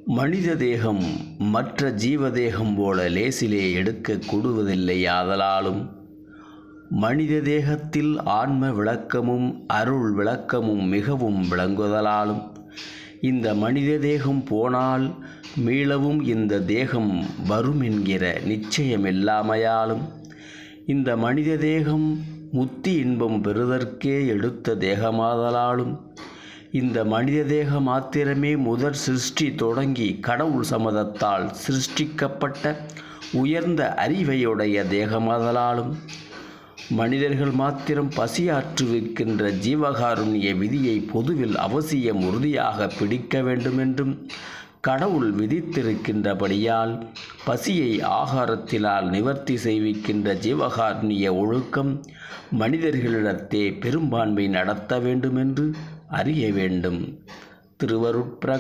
மனித தேகம் மற்ற ஜீவதேகம் போல லேசிலே எடுக்க கூடுவதில்லை. ஆதலாலும் மனித தேகத்தில் ஆன்ம விளக்கமும் அருள் விளக்கமும் மிகவும் விளங்குதலாலும் இந்த மனித தேகம் போனால் மீளவும் இந்த தேகம் வரும் என்கிற நிச்சயமில்லாமையாலும் இந்த மனித தேகம் முத்தி இன்பம் பெறுதற்கே எடுத்த தேகமாதலாலும் இந்த மனித தேக மாத்திரமே முதற் சிருஷ்டி தொடங்கி கடவுள் சம்மதத்தால் சிருஷ்டிக்கப்பட்ட உயர்ந்த அறிவையுடைய தேகமாதலாலும் மனிதர்கள் மாத்திரம் பசியாற்றுவிக்கின்ற ஜீவகாருண்ய விதியை பொதுவில் அவசியம் உறுதியாக பிடிக்க வேண்டுமென்றும் கடவுள் விதித்திருக்கின்றபடியால் பசியை ஆகாரத்தினால் நிவர்த்தி செய்விக்கின்ற ஜீவகாருண்ய ஒழுக்கம் மனிதர்களிடத்தே பெரும்பான்மை நடத்த வேண்டுமென்று அறிய வேண்டும். திருவருட்பிரகாசம்.